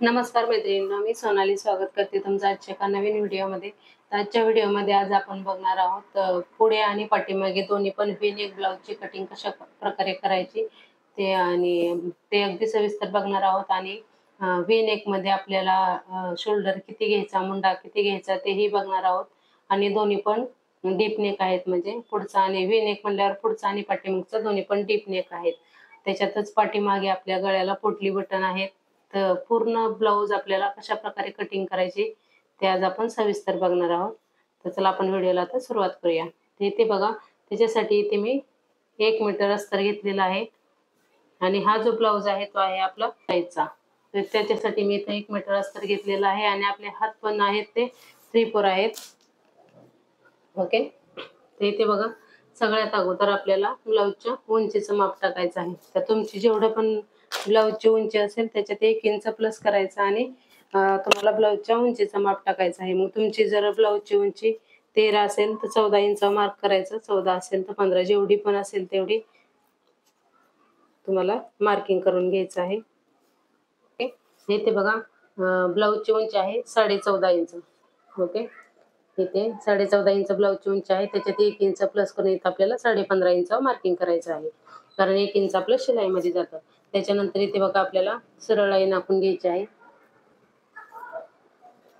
नमस्कार मैत्रिणींनो, मी सोनाली स्वागत करते तुमचं आजच्या एका नवीन व्हिडिओमध्ये. तर आजच्या व्हिडिओमध्ये आज आपण बघणार आहोत पुढे आणि पाठीमागे दोन्ही पण V-neck ब्लाउजची कटिंग कशा प्रकारे करायची ते आणि ते अगदी सविस्तर बघणार आहोत. आणि V-neck मध्ये आपल्याला शोल्डर किती घ्यायचा, मुंडा किती घ्यायचा तेही बघणार आहोत. आणि दोन्ही पण डीप नेक आहेत, म्हणजे पुढचा आणि V-neck म्हणल्यावर पुढचा आणि पाठीमागचा दोन्ही पण डीप नेक आहेत. त्याच्यातच पाठीमागे आपल्या गळ्याला पोटली बटन आहेत. तर पूर्ण ब्लाऊज आपल्याला कशा प्रकारे कटिंग करायची ते आज आपण सविस्तर बघणार आहोत. तर चला आपण व्हिडिओला आता सुरुवात करूया. तर इथे बघा, त्याच्यासाठी इथे मी 1 मीटर अस्तर घेतलेला आहे आणि हा जो ब्लाऊज आहे तो आहे आपला साईजचा. तर त्याच्यासाठी मी इथे 1 मीटर अस्तर घेतलेला आहे आणि आपले हात पण आहेत ते 3/4 आहेत. ओके. तर इथे बघा, सगळ्यात अगोदर आपल्याला ब्लाऊजच्या उंचीचं माप टाकायचं आहे. तर तुमची जेवढं पण ब्लाऊजची उंची असेल त्याच्यात 1 इंच प्लस करायचं आणि तुम्हाला ब्लाऊजच्या उंचीचं माप टाकायचं आहे. मग तुमची जर ब्लाऊजची उंची 13 असेल तर 14 इंच मार्क करायचं, 14 असेल तर 15, जेवढी पण असेल तेवढी तुम्हाला मार्किंग करून घ्यायचं आहे. ओके. इथे बघा, ब्लाऊजची उंची आहे 14.5 इंच. ओके. इथे 14.5 इंच ब्लाऊजची उंची आहे, त्याच्यात 1 इंच प्लस करून इथं आपल्याला 15.5 इंच मार्किंग करायचं आहे, कारण 1 इंच आपलं शिलाईमध्ये जातं. त्याच्यानंतर इथे बघा, आपल्याला सरळ लाईन आखून घ्यायची आहे.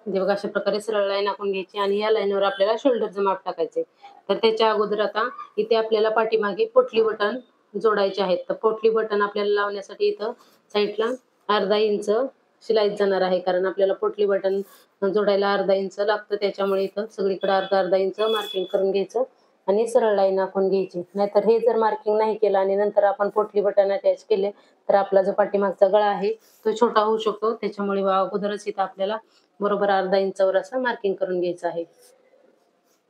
इथे बघा, अशा प्रकारे सरळ लाईन आखून घ्यायची आणि या लाईनवर आपल्याला शोल्डरचं माप टाकायचंय. तर त्याच्या अगोदर आता इथे आपल्याला पाठीमागे पोटली बटन जोडायचे आहेत. तर पोटली बटन आपल्याला लावण्यासाठी इथं साईडला अर्धा इंच शिलाई जाणार आहे, कारण आपल्याला पोटली बटन जोडायला अर्धा इंच लागतं. त्याच्यामुळे इथं सगळीकडे अर्धा इंच मार्किंग करून घ्यायचं आणि सरळ लाईन आखून घ्यायची. नाहीतर हे जर मार्किंग नाही केलं आणि नंतर आपण पोटली बटन अटॅच केले तर आपला जो पाठीमागचा गळा आहे तो छोटा होऊ शकतो. त्याच्यामुळे अगोदरच इथं आपल्याला बरोबर अर्धा इंचावर असं मार्किंग करून घ्यायचं आहे.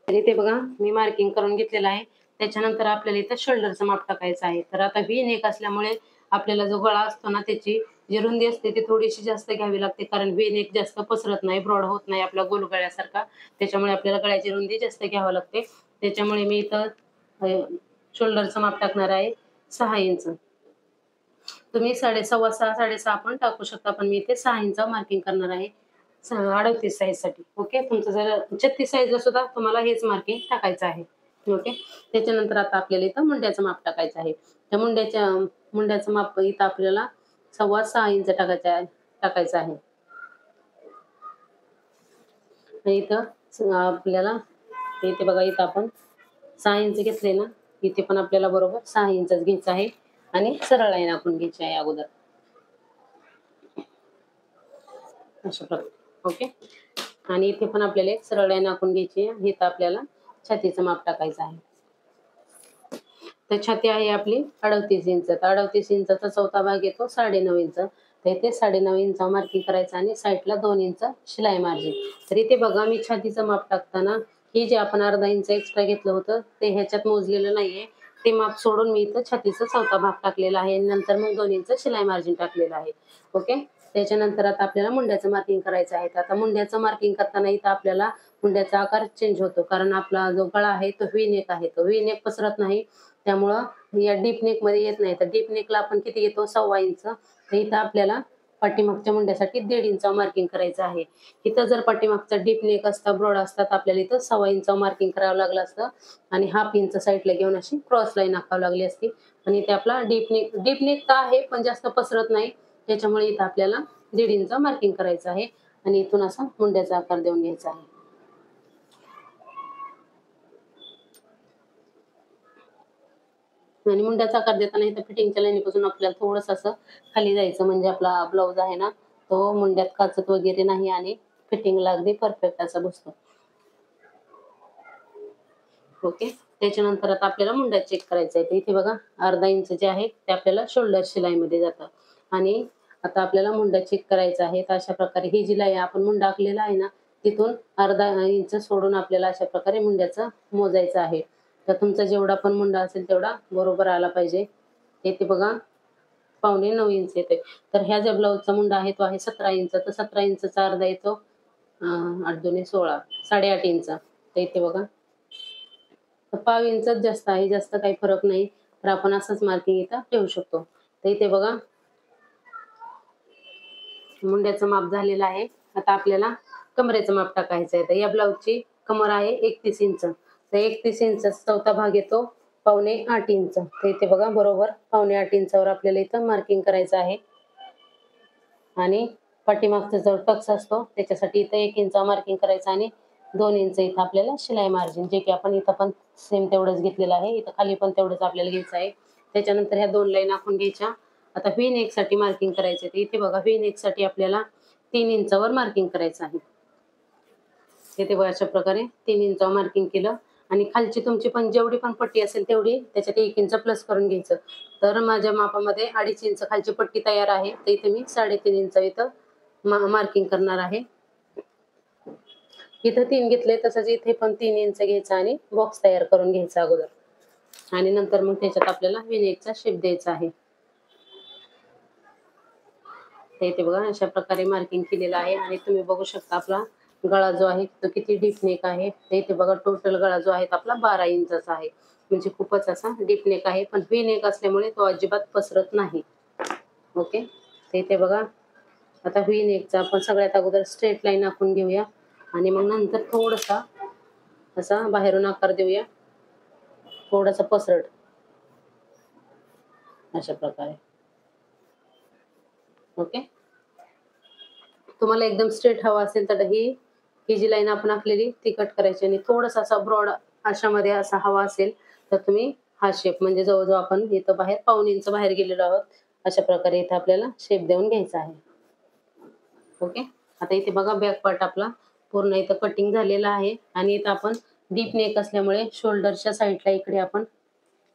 तर इथे बघा, मी मार्किंग करून घेतलेलं आहे. त्याच्यानंतर आपल्याला इथं शोल्डरचं माप टाकायचं आहे. तर आता V-neck असल्यामुळे आपल्याला जो गळा असतो ना, त्याची जी रुंदी असते ती थोडीशी जास्त घ्यावी लागते, कारण V-neck जास्त पसरत नाही, ब्रॉड होत नाही आपला गोल गळ्यासारखा. त्याच्यामुळे आपल्याला गळ्याची रुंदी जास्त घ्यावी लागते. त्याच्यामुळे मी इथं शोल्डरचं माप टाकणार आहे 6 इंच. तुम्ही 6.5 6.5 पण टाकू शकता, पण मी इथे 6 इंच मार्किंग करणार आहे 38 साईजसाठी. ओके. तुमचं जर 36 साईजला सुद्धा तुम्हाला हेच मार्किंग टाकायचं आहे. ओके. त्याच्यानंतर आता आपल्याला इथं मुंड्याचं माप टाकायचं आहे. त्या मुंड्याचं माप इथं आपल्याला 6.25 इंच टाकायचं आहे. आणि इथं आपल्याला इथे बघा, इथं आपण 6 इंच घेतले ना, इथे पण आपल्याला बरोबर 6 इंचच घ्यायचं आहे आणि सरळ लाईन आखून घ्यायची आहे अगोदर, अशा प्रकारे. ओके. आणि इथे पण आपल्याला एक सरळ लाईन आखून घ्यायची आहे. इथं आपल्याला छातीचं माप टाकायचं आहे. तर छाती आहे आपली 38 इंच. तर 38 इंचाचा चौथा भाग येतो 9.5 इंच. तर इथे 9.5 इंच मार्किंग करायचं आणि साईडला 2 इंच शिलाई मार्जिन. तर इथे बघा, मी छातीचं माप टाकताना हे जे आपण अर्धा इंच एक्स्ट्रा घेतलं होतं ते ह्याच्यात मोजलेलं नाहीये. ते माप सोडून मी इथं छातीचा चौथा भाग टाकलेला आहे आणि नंतर मग 2 इंच शिलाई मार्जिन टाकलेलं आहे. ओके. त्याच्यानंतर आता आपल्याला मुंड्याचं मार्किंग करायचं आहे. आता मुंड्याचं मार्किंग करताना इथं आपल्याला मुंड्याचा आकार चेंज होतो, कारण आपला जो गळा आहे तो V-neck आहे. तो V-neck पसरत नाही, त्यामुळं या डीप नेकमध्ये येत नाही. तर डीप नेकला आपण किती घेतो? 1.25 इंच. तर इथं आपल्याला पाठीमागच्या मुंड्यासाठी 1.5 इंच मार्किंग करायचं आहे. इथं जर पाठीमागचा डीप नेक असता, ब्रॉड असता, तर आपल्याला इथं 1.25 इंच मार्किंग करावं लागलं असतं आणि 1/2 इंच साईडला घेऊन अशी क्रॉस लाईन आखावी लागली असती. आणि इथे आपला डीप नेक तर आहे पण जास्त पसरत नाही, त्याच्यामुळे इथं आपल्याला 1.5 इंच मार्किंग करायचं आहे आणि इथून असा मुंड्याचा आकार देऊन घ्यायचा आहे. आणि मुंड्याचा आकार देताना इथं फिटिंगच्या लाईनीपासून आपल्याला थोडंसं असं खाली जायचं, म्हणजे आपला ब्लाऊज आहे ना तो मुंड्यात काचत वगैरे नाही आणि फिटिंगला अगदी परफेक्ट असा बसतो. ओके. त्याच्यानंतर आता आपल्याला मुंड्या चेक करायचं आहे. तर इथे बघा, अर्धा इंच जे आहे ते आपल्याला शोल्डर शिलाईमध्ये जातं आणि आता आपल्याला मुंड्या चेक करायचं आहे. तर अशा प्रकारे ही जी लाई आपण मुंडा आखलेला आहे ना, तिथून अर्धा इंच सोडून आपल्याला अशा प्रकारे मुंड्याचं मोजायचं आहे. तर तुमचा जेवढा पण मुंडा असेल तेवढा बरोबर आला पाहिजे. इथे बघा, 9.25 इंच येते. तर ह्या ज्या ब्लाऊजचा मुंडा आहे तो आहे 17 इंच. तर 17 इंचचा अर्धा येतो 8 दुणे 16, 8.5 इंच. तर इथे बघा, तर 1/2 इंचच जास्त आहे, जास्त काही फरक नाही. तर आपण असंच मार्किंग इथं ठेवू शकतो. तर इथे बघा, मुंड्याचं माप झालेलं आहे. आता आपल्याला कमरेचं माप टाकायचं आहे. तर या ब्लाऊजची कमर आहे 31 इंच. तर 31 इंच चौथा भाग येतो 7.25 इंच. तर इथे बघा बरोबर 7.25 इंचावर आपल्याला इथं मार्किंग करायचं आहे. आणि पाठीमागचा जो टक्स असतो त्याच्यासाठी इथं 1 इंच मार्किंग करायचं आणि 2 इंच इथं आपल्याला शिलाई मार्जिन, जे की आपण इथं पण सेम तेवढंच घेतलेलं आहे. इथं खाली पण तेवढंच आपल्याला घ्यायचं आहे. त्याच्यानंतर ह्या 2 लाईन आखून घ्यायच्या. आता व्ही नेक साठी मार्किंग करायचं आहे. इथे बघा व्ही नेक साठी आपल्याला 3 इंचावर मार्किंग करायचं आहे. इथे बघा अशा प्रकारे 3 इंचावर मार्किंग केलं आणि खालची तुमची पण जेवढी पण पट्टी असेल तेवढी त्याच्यात 1 इंच प्लस करून घ्यायचं. तर माझ्या मापामध्ये 2.5 इंच खालची पट्टी तयार आहे. तर इथे मी 3.5 इंच इथं मार्किंग करणार आहे. इथं 3 घेतले, तसंच इथे पण 3 इंच घ्यायचा आणि बॉक्स तयार करून घ्यायचा अगोदर. आणि नंतर मग त्याच्यात आपल्याला व्ही नेकचा शेप द्यायचा आहे. इथे बघा अशा प्रकारे मार्किंग केलेलं आहे आणि तुम्ही बघू शकता आपला गळा जो आहे तो किती डीप नेक आहे. तर इथे बघा टोटल गळा जो आहे आपला 12 इंचाचा आहे. म्हणजे खूपच असा डीप नेक आहे, पण व्ही नेक असल्यामुळे तो अजिबात पसरत नाही. ओके. तर इथे बघा आता व्ही नेकचा आपण सगळ्यात अगोदर स्ट्रेट लाईन आखून घेऊया आणि मग नंतर थोडासा असा बाहेरून आकार देऊया, थोडासा पसरट अशा प्रकारे. ओके. तुम्हाला एकदम स्ट्रेट हवा असेल तर ही जी लाईन आपण आखलेली ती कट करायची आणि थोडासा असा ब्रॉड अशामध्ये असा हवा असेल तर तुम्ही हा शेप, म्हणजे जवळजवळ आपण इथं बाहेर 1.25 इंच बाहेर गेलेलो आहोत, अशा प्रकारे इथं आपल्याला शेप देऊन घ्यायचा आहे. ओके. आता इथे बघा बॅक पार्ट आपला पूर्ण इथं कटिंग झालेला आहे आणि इथं आपण डीप नेक असल्यामुळे शोल्डरच्या साईडला इकडे आपण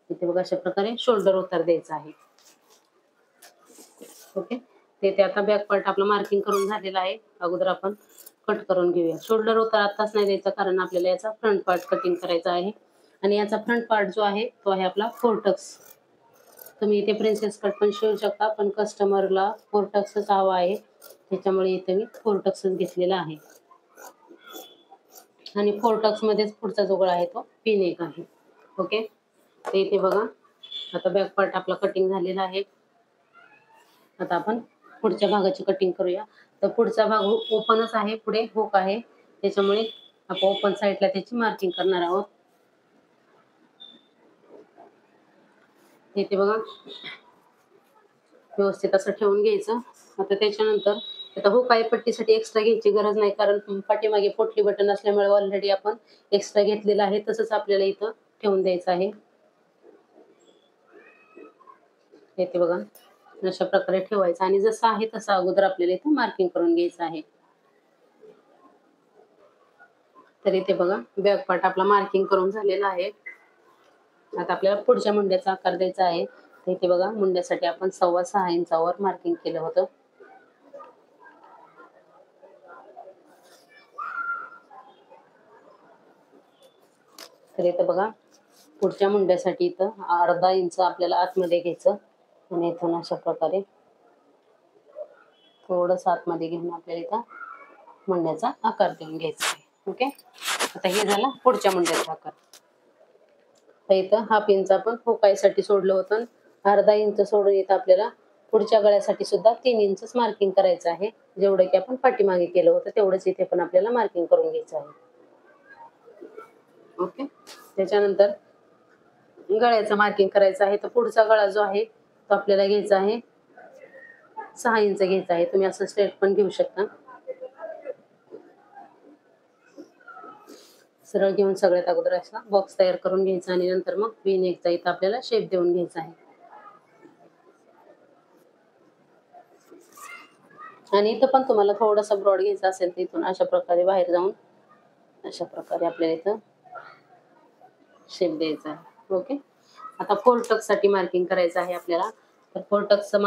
इथे बघा अशा प्रकारे शोल्डर उतार द्यायचा आहे. ओके. ते आता बॅक पार्ट आपलं मार्किंग करून झालेलं आहे. अगोदर आपण कट करून घेऊया. शोल्डर उतार आताच नाही द्यायचा, कारण आपल्याला याचा फ्रंट पार्ट कटिंग करायचा आहे. आणि याचा फ्रंट पार्ट जो आहे तो आहे आपला 4 टक्स. तुम्ही इथे प्रिन्सेस कट पण शिवू शकता, पण कस्टमरला 4 टक्सच हवा आहे, त्याच्यामुळे इथे मी 4 टक्सच घेतलेला आहे. आणि 4 टक्स मध्येच पुढचा जो गळा आहे तो व्ही नेक आहे. ओके. तर इथे बघा आता बॅक पार्ट आपला कटिंग झालेला आहे. आता आपण पुढच्या भागाची कटिंग करूया. तर पुढचा भाग ओपनच आहे, पुढे हुक आहे, त्याच्यामुळे आपण ओपन साईडला त्याची मार्किंग करणार आहोत. इथे बघा व्यवस्थित असं ठेवून घ्यायचं. आता त्याच्यानंतर आता हुक आहे पट्टीसाठी एक्स्ट्रा घ्यायची गरज नाही, कारण पाठीमागे पोटली बटन असल्यामुळे ऑलरेडी आपण एक्स्ट्रा घेतलेला आहे. तसंच आपल्याला इथं ठेवून द्यायचं आहे. इथे बघा अशा प्रकारे ठेवायचं आणि जसं आहे तसं अगोदर आपल्याला इथं मार्किंग करून घ्यायचं आहे. तर इथे बघा बॅक पार्ट आपला मार्किंग करून झालेला आहे. आता आपल्याला पुढच्या मुंड्याचा आकार द्यायचा आहे. तर इथे बघा मुंड्यासाठी आपण 6.25 इंचावर मार्किंग केलं होतं. तर इथं बघा पुढच्या मुंड्यासाठी इथं 1/2 इंच आपल्याला आतमध्ये घ्यायचं आणि इथून अशा प्रकारे थोडंसं आतमध्ये घेऊन आपल्याला इथं मुंड्याचा आकार देऊन घ्यायचा आहे. ओके. आता हे झालं पुढच्या मुंड्याचा आकार. तर इथं 1/2 इंच आपण हुकाईसाठी सोडलं होतं, 1/2 इंच सोडून इथं आपल्याला पुढच्या गळ्यासाठी सुद्धा 3 इंचच मार्किंग करायचं आहे. जेवढं की आपण पाठीमागे केलं होतं तेवढंच इथे पण आपल्याला मार्किंग करून घ्यायचं आहे. ओके. त्याच्यानंतर गळ्याचं मार्किंग करायचं आहे. तर पुढचा गळा जो आहे तो आपल्याला घ्यायचा आहे 6 इंच घ्यायचा आहे. तुम्ही असं स्ट्रेट पण घेऊ शकता. सरळ घेऊन सगळ्यात अगोदर असा बॉक्स तयार करून घ्यायचा आणि नंतर मग व्ही नेकचा इथं आपल्याला शेप देऊन घ्यायचा आहे. आणि इथं पण तुम्हाला थोडासा ब्रॉड घ्यायचा असेल तर इथून अशा प्रकारे बाहेर जाऊन अशा प्रकारे आपल्याला इथं शेप द्यायचा आहे. ओके. आता 4 टक्स साठी मार्किंग करायचं आहे आपल्याला. तर 4 टक्सचं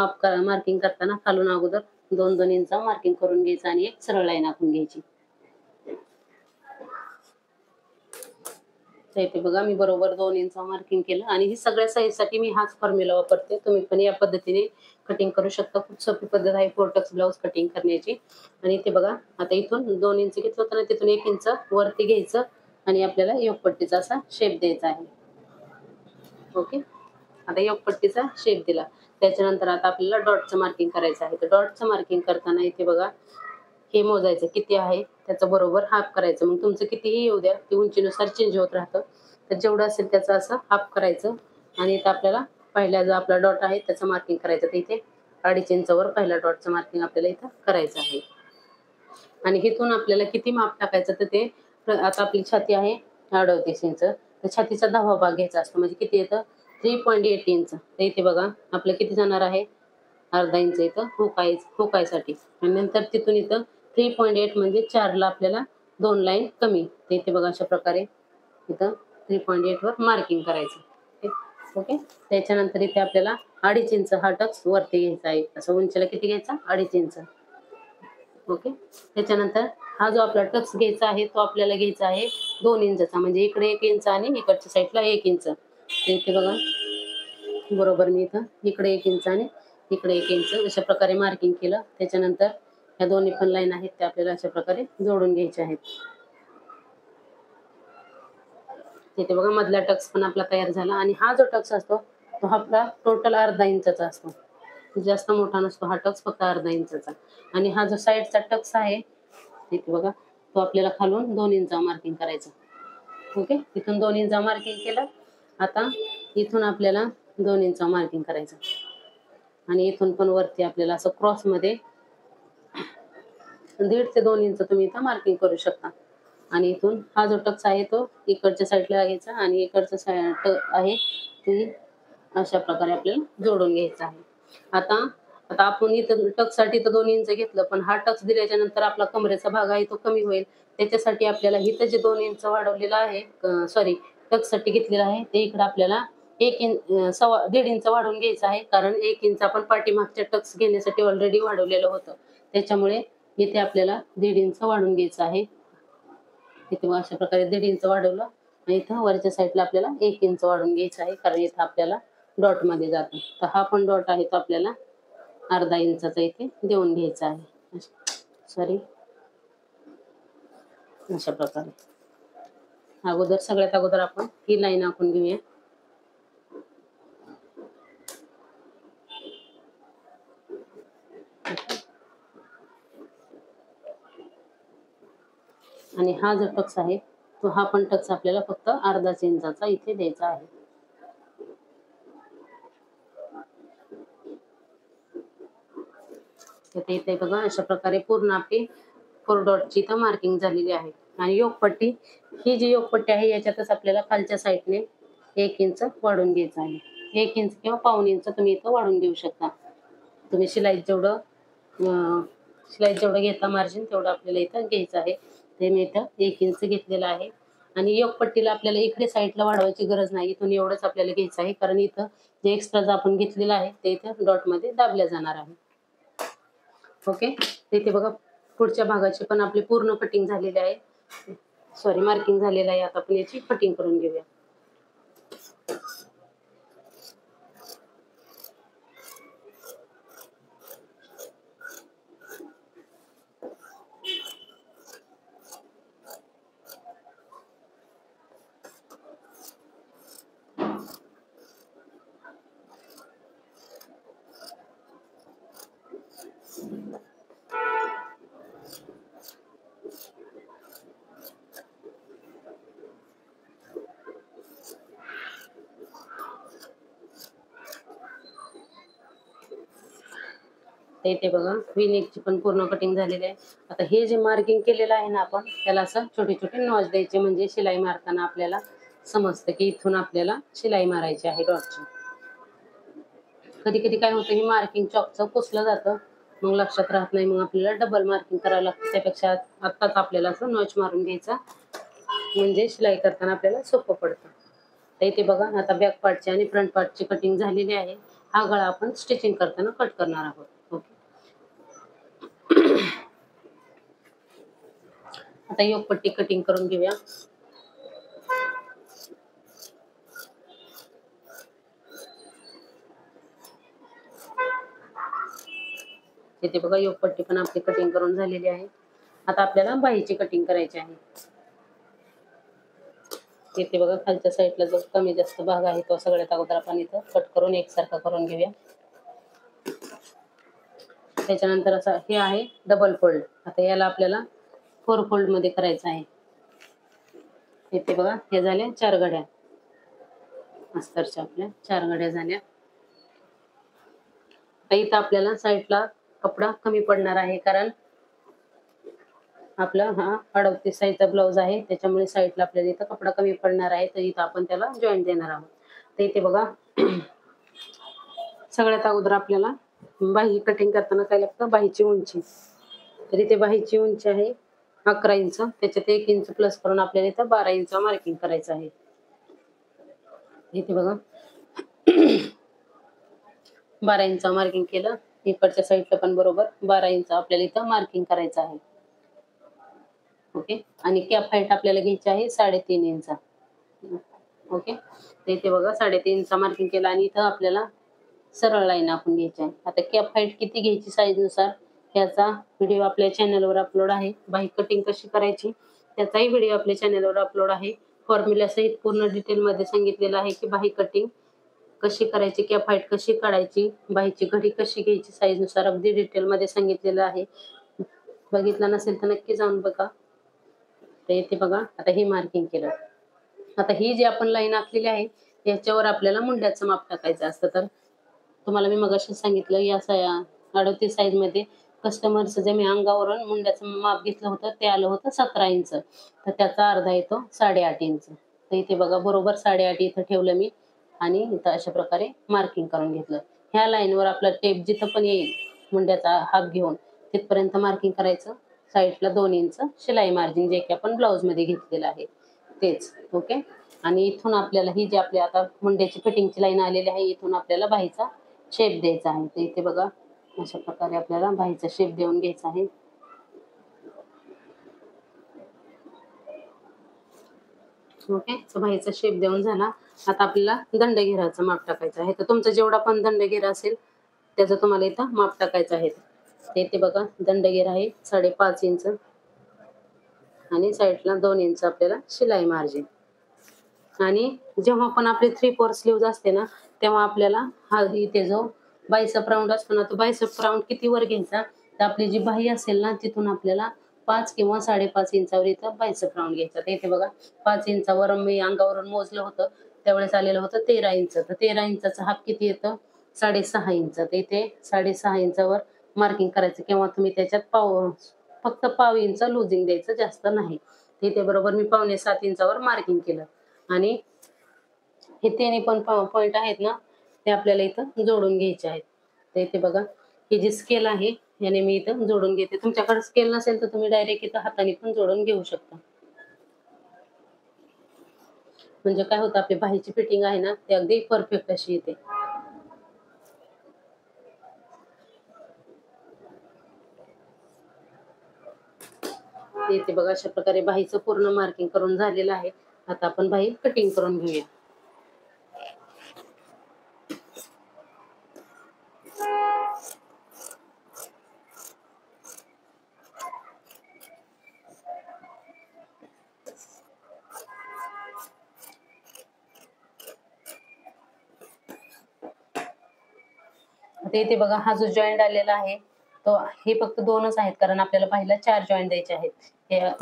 मार्किंग करताना खालून अगोदर 2-2 इंच मार्किंग करून घ्यायचं आणि एक सरळ लाईन आखून घ्यायची. तर इथे बघा मी बरोबर 2 इंच मार्किंग केलं आणि ही सगळ्या साईजसाठी मी हाच फॉर्म्युला वापरते. तुम्ही पण या पद्धतीने कटिंग करू शकता. खूप सोपी पद्धत आहे 4 टक्स ब्लाउज कटिंग करण्याची. आणि इथे बघा आता इथून 2 इंच घेतलं होतं ना, तिथून 1 इंच वरती घ्यायचं आणि आपल्याला योगपट्टीचा असा शेप द्यायचा आहे. ओके. आता योगपट्टीचा शेप दिला. त्याच्यानंतर आता आपल्याला डॉटचं मार्किंग करायचं आहे. तर डॉटचं मार्किंग करताना इथे बघा हे मोजायचं किती आहे त्याचं बरोबर हाफ करायचं. मग तुमचं कितीही येऊ द्या ते उंचीनुसार चेंज होत राहतं. तर जेवढं असेल त्याचं असं हाफ करायचं आणि इथं आपल्याला पहिला जो आपला डॉट आहे त्याचं मार्किंग करायचं. तर इथे 2.5 इंचावर पहिला डॉटचं मार्किंग आपल्याला इथं करायचं आहे. आणि इथून आपल्याला किती माप टाकायचं तर ते आता आपली छाती आहे 38 इंच. तर छातीचा 10वा भाग घ्यायचा असतो म्हणजे किती येतं 3.8 इंच. तर इथे बघा आपलं किती जाणार आहे अर्धा इंच इथं हुकायसाठी आणि नंतर तिथून इथं 3.8 म्हणजे 4ला आपल्याला 2 लाईन कमी. तर इथे बघा अशा प्रकारे इथं 3.8 वर मार्किंग करायचं. ओके. त्याच्यानंतर इथे आपल्याला 2.5 इंच हा टक्स वरती घ्यायचा आहे. असं उंचीला किती घ्यायचा 2.5 इंच. ओके. त्याच्यानंतर हा जो आपला टक्स घ्यायचा आहे तो आपल्याला घ्यायचा आहे 2 इंचचा म्हणजे इकडे 1 इंच आणि इकडच्या साईडला 1 इंच. तर इथे बघा बरोबर मी इथं इकडे 1 इंच आणि इकडे 1 इंच अशा प्रकारे मार्किंग केलं. त्याच्यानंतर ह्या दोन्ही पण लाईन आहेत त्या आपल्याला अशा प्रकारे जोडून घ्यायच्या आहेत. इथे बघा मधला टक्स पण आपला तयार झाला आणि हा जो टक्स असतो तो आपला टोटल अर्धा इंचाचा असतो. जास्त मोठा नसतो हा टक्स फक्त अर्धा इंचाचा. आणि हा जो साईडचा टक्स आहे इथे बघा तो आपल्याला खालून 2 इंच मार्किंग करायचा. ओके. तिथून 2 इंच मार्किंग केलं. आता इथून आपल्याला 2 इंच मार्किंग करायचं आणि इथून पण वरती आपल्याला असं क्रॉस मध्ये 1.5 ते 2 इंच तुम्ही इथं मार्किंग करू शकता. आणि इथून हा जो टक्स आहे तो इकडच्या साईडला घ्यायचा आणि इकडचा साईड आहे ती अशा प्रकारे आपल्याला जोडून घ्यायचा आहे. आता आता आपण इथं टक्ससाठी तर 2 इंच घेतलं पण हा टक्स दिल्याच्या नंतर आपला कमरेचा भाग आहे तो कमी होईल. त्याच्यासाठी आपल्याला इथं जे 2 इंच वाढवलेलं आहे सॉरी टक्ससाठी घेतलेलं आहे ते इकडं आपल्याला 1.5 इंच वाढवून घ्यायचं आहे. कारण 1 इंच आपण पाठीमागच्या टक्स घेण्यासाठी ऑलरेडी वाढवलेलं होतं. त्याच्यामुळे इथे आपल्याला 1.5 इंच वाढवून घ्यायचं आहे. इथे अशा प्रकारे 1.5 इंच वाढवलं आणि इथं वरच्या साईडला आपल्याला 1 इंच वाढवून घ्यायचं आहे कारण इथं आपल्याला डॉट मध्ये जातो. तर हा पण डॉट आहे तो आपल्याला अर्धा इंचाचा इथे देऊन घ्यायचा आहे. सॉरी अशा प्रकारे सगळ्यात अगोदर आपण ही लाईन आखून घेऊया. आणि हा जो टक्स आहे तो हा पण टक्स आपल्याला फक्त अर्धाच इंचाचा इथे द्यायचा आहे. इथे बघा अशा प्रकारे पूर्ण आपली 4 डॉटची इथं मार्किंग झालेली आहे. आणि योगपट्टी ही जी योगपट्टी आहे याच्यातच आपल्याला खालच्या साईडने 1 इंच वाढवून घ्यायचं आहे. 1 इंच किंवा पाऊण इंच तुम्ही इथं वाढवून घेऊ शकता. तुम्ही शिलाईत जेवढं घेता मार्जिन तेवढं आपल्याला इथं घ्यायचं आहे. ते मी इथं 1 इंच घेतलेलं आहे. आणि योगपट्टीला आपल्याला इकडे साईडला वाढवायची गरज नाही. इथून एवढंच आपल्याला घ्यायचं आहे कारण इथं जे एक्स्ट्रा आपण घेतलेलं आहे ते इथं डॉटमध्ये दाबल्या जाणार आहे. ओके. इथे बघा पुढच्या भागाची पण आपली पूर्ण कटिंग झालेली आहे. सॉरी मार्किंग झालेलं आहे. आता आपण याची कटिंग करून घेऊया. इथे बघा व्ही-नेकची पण पूर्ण कटिंग झालेली आहे. आता हे जे मार्किंग केलेलं आहे ना आपण त्याला असं छोटे छोटे नॉच द्यायचे म्हणजे शिलाई मारताना आपल्याला समजतं की इथून आपल्याला शिलाई मारायची आहे डॉटची. कधी कधी काय होतं हे मार्किंग चॉकचं पुसलं जातं मग लक्षात राहत नाही. मग आपल्याला डबल मार्किंग करावं लागतं. त्यापेक्षा आत्ताच आपल्याला असं नॉच मारून घ्यायचा म्हणजे शिलाई करताना आपल्याला सोपं पडतं. तर इथे बघा आता बॅक पार्टची आणि फ्रंट पार्टची कटिंग झालेली आहे. हा गळा आपण स्टिचिंग करताना कट करणार आहोत. ओके. आता योगपट्टी कटिंग करून घेऊया. इथे बघा योगपट्टी पण आपली कटिंग करून झालेली आहे. आता आपल्याला बाहीची कटिंग करायची आहे. इथे बघा खालच्या साईडला जो कमी जास्त भाग आहे तो सगळ्यात अगोदर आपण इथं कट करून एकसारखा करून घेऊया. त्याच्यानंतर असं हे आहे डबल फोल्ड. आता याला आपल्याला 4 फोल्ड मध्ये करायचं आहे. इथे बघा हे झाले 4 घड्या. अस्तरच्या आपल्या 4 घड्या झाल्या. आता इथं आपल्याला साईडला कपडा कमी पडणार आहे, कारण आपला हा 38 साईजचा ब्लाउज आहे, त्याच्यामुळे साईडला आपल्याला इथं कपडा कमी पडणार आहे. तर इथं आपण त्याला जॉईंट देणार आहोत. तर इथे बघा सगळ्यात अगोदर आपल्याला बाही कटिंग करताना काय लागतं, बाहीची उंची. तर इथे बाहीची उंची आहे 11 इंच. त्याच्यात 1 इंच प्लस करून आपल्याला इथं 12 इंच मार्किंग करायचं आहे. इथे बघा 12 इंच मार्किंग केलं. इकडच्या साईडला पण बरोबर 12 इंच आपल्याला इथं मार्किंग करायचं आहे. ओके. आणि कॅप हाईट आपल्याला घ्यायची आहे 3.5 इंच. ओके. तर इथे बघा 3.5 इंच मार्किंग केलं आणि इथं आपल्याला सरळ लाईन आखून घ्यायची आहे. आता कॅप हाईट किती घ्यायची साईज नुसार याचा व्हिडिओ आपल्या चॅनलवर अपलोड आहे. बाही कटिंग कशी करायची त्याचाही व्हिडिओ आपल्या चॅनलवर अपलोड आहे. फॉर्म्युला सहित पूर्ण डिटेलमध्ये सांगितलेलं आहे की बाही कटिंग कशी करायची, कॅप हाईट कशी काढायची, बाहीची घडी कशी घ्यायची साईज नुसार अगदी डिटेलमध्ये सांगितलेलं आहे. बघितलं नसेल तर नक्की जाऊन बघा. तर इथे बघा आता हे मार्किंग केलं. आता ही जी आपण लाईन आखलेली आहे याच्यावर आपल्याला मुंड्याचं माप टाकायचं असतं. तर तुम्हाला मी मगाशी सांगितलं या 38 साईज मध्ये कस्टमरचं जे मी अंगावरून मुंड्याचं माप घेतलं होतं ते आलं होतं 17 इंच. तर त्याचा अर्धा येतो 8.5 इंच. तर इथे बघा बरोबर 8.5 इथं ठेवलं मी आणि इथं अशा प्रकारे मार्किंग करून घेतलं. ह्या लाईनवर आपला टेप जिथं पण येईल मुंड्याचा हात घेऊन तिथपर्यंत मार्किंग करायचं. साईडला 2 इंच शिलाई मार्जिन जे की आपण ब्लाउज मध्ये घेतलेलं आहे तेच. ओके. आणि इथून आपल्याला ही जी आपल्या आता मुंड्याची फिटिंगची लाईन आलेली आहे इथून आपल्याला बाहीचा शेप द्यायचा आहे. तर इथे बघा अशा प्रकारे आपल्याला बाहीचा शेप देऊन घ्यायचा आहे. ओके. तर बाहीचा शेप देऊन झाला. आता आपल्याला दंडघेराचं माप टाकायचं आहे. तर तुमचा जेवढा पण दंडघेरा असेल त्याचं तुम्हाला इथं माप टाकायचं आहे. तर इथे बघा दंडघेरा आहे 5.5 इंच आणि साईडला 2 इंच आपल्याला शिलाई मार्जिन. आणि जेव्हा पण आपले 3/4 स्लीव्ज असते ना तेव्हा आपल्याला हा इथे जो बायसेप राऊंड असतो ना तो बायसेप राऊंड किती वर घ्यायचा, तर आपली जी बाही असेल ना तिथून आपल्याला 5 किंवा 5.5 इंचावर इथं बायसेप राऊंड घ्यायचा. तर इथे बघा 5 इंचावर मी अंगावरून मोजलं होतं त्यावेळेस आलेलं होतं 13 इंच. तर 13 इंचाचा हाफ किती येतं 6.5 इंच. तर इथे 6.5 इंचावर मार्किंग करायचं किंवा तुम्ही त्याच्यात फक्त पाव इंच लुजिंग द्यायचं, जास्त नाही. इथे बरोबर मी 6.25 इंचावर मार्किंग केलं. आणि हे तिन्ही पण पॉइंट आहेत ना ते आपल्याला इथं जोडून घ्यायचे आहेत. तर इथे बघा ही जी स्केल आहे याने मी इथं जोडून घेते. तुमच्याकडे स्केल नसेल तर तुम्ही डायरेक्ट इथं हाताने पण जोडून घेऊ शकता. म्हणजे काय होतं आपली बाहीची फिटिंग आहे ना ती अगदी परफेक्ट अशी येते. इथे बघा अशा प्रकारे बाहीचं पूर्ण मार्किंग करून झालेलं आहे. आता आपण बाही कटिंग करून घेऊया. आता इथे बघा हा जो जॉईंट आलेला आहे तो हे फक्त 2च आहेत, कारण आपल्याला बाहीला 4 जॉईंट द्यायचे आहेत.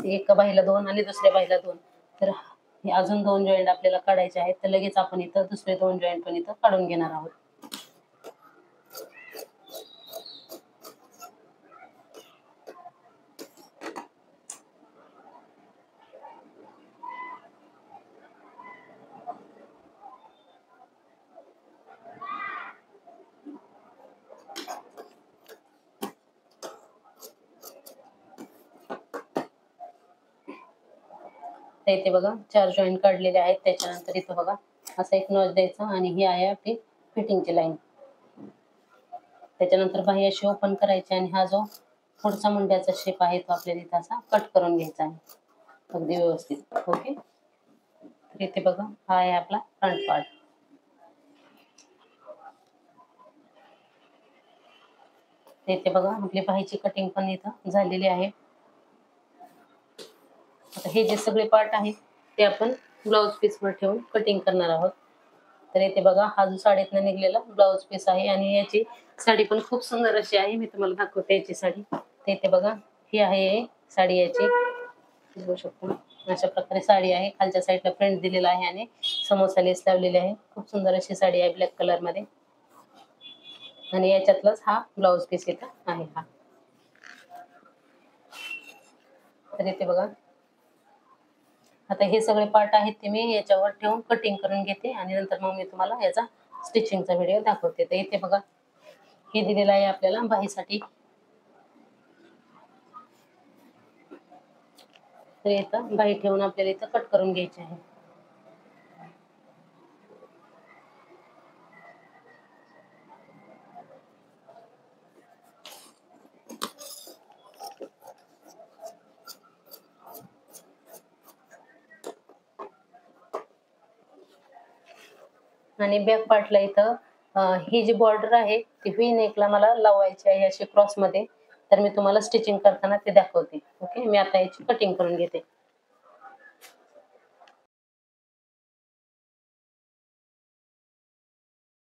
एका बाहीला 2 आणि दुसऱ्या बाहीला 2. तर हे अजून 2 जॉईंट आपल्याला काढायचे आहेत. तर लगेच आपण इथं दुसरे 2 जॉईंट पण इथं काढून घेणार आहोत. तर इथे बघा 4 जॉईंट काढलेले आहेत. त्याच्यानंतर इथं बघा असा एक नॉच द्यायचा आणि ही आहे आपली फिटिंगची लाईन. त्याच्यानंतर बाही अशी ओपन करायची आणि हा जो पुढचा मुंड्याचा शेप आहे तो आपल्याला इथं असा कट करून घ्यायचा आहे अगदी व्यवस्थित. ओके. तर इथे बघा हा आहे आपला फ्रंट पार्ट. इथे बघा आपली बाहीची कटिंग पण इथं झालेली आहे. आता हे जे सगळे पार्ट आहेत ते आपण ब्लाउज पीसवर ठेवून कटिंग करणार आहोत. तर इथे बघा हा जो साडीतनं निघलेला ब्लाऊज पीस आहे आणि याची साडी पण खूप सुंदर अशी आहे. मी तुम्हाला दाखवते याची साडी. तर इथे बघा ही आहे साडी याची, बघू शकता. अशा प्रकारे साडी आहे. खालच्या साईडला प्रिंट दिलेला आहे आणि समोसा लेस लावलेले आहे. खूप सुंदर अशी साडी आहे ब्लॅक कलर मध्ये आणि याच्यातलाच हा ब्लाऊज पीस इथं आहे हा. तर इथे बघा आता हे सगळे पार्ट आहेत ते मी याच्यावर ठेवून कटिंग करून घेते आणि नंतर मग मी तुम्हाला याचा स्टिचिंगचा व्हिडिओ दाखवते. तर इथे बघा हे दिलेलं आहे आपल्याला बाहीसाठी. तर इथं बाही ठेवून आपल्याला इथं कट करून घ्यायची आहे. आणि बॅक पार्टला इथं ही जी बॉर्डर आहे ती व्ही नेकला मला लावायची आहे अशी क्रॉस मध्ये. तर मी तुम्हाला स्टिचिंग करताना ते दाखवते. ओके, मी आता याची कटिंग करून घेते.